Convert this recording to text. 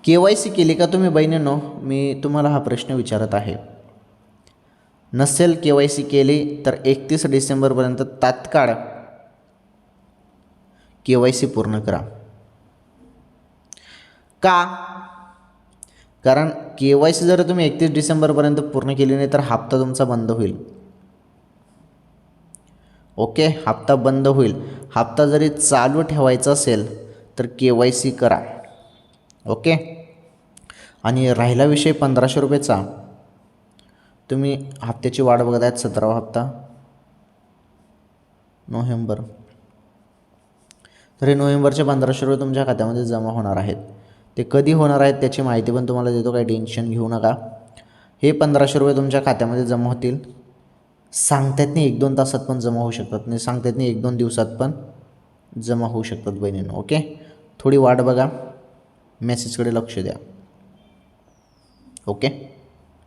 KYC केली का तुम्ही बहिणींनो? मी तुम्हाला हा प्रश्न विचारत आहे. नसेल KYC केली तर 31 डिसेंबरपर्यंत तात्काळ KYC पूर्ण करा. का? कारण KYC जर तुम्ही 31 डिसेंबरपर्यंत पूर्ण केली नाही तर हप्ता तुमचा बंद होईल. ओके, हप्ता बंद होईल. हप्ता जरी चालू ठेवायचा असेल तर KYC करा. ओके. आणि राहिला विषय 1500 रुपयेचा, तुम्ही हप्त्याची वाट बघत आहेत. 17वा हप्ता नोव्हेंबर. तर हे नोव्हेंबरचे 1500 रुपये तुमच्या खात्यामध्ये जमा होणार आहेत. ते कधी होणार आहेत त्याची माहिती पण तुम्हाला देतो, काही टेन्शन घेऊ नका. हे 1500 रुपये तुमच्या खात्यामध्ये जमा होतील. सांगता येत नाही 1-2 तासात पण जमा होऊ शकतात, नाही सांगता येत नाही 1-2 दिवसात पण जमा होऊ शकतात बहिणींनो. ओके, थोडी वाट बघा, मेसेजकडे लक्ष द्या. ओके.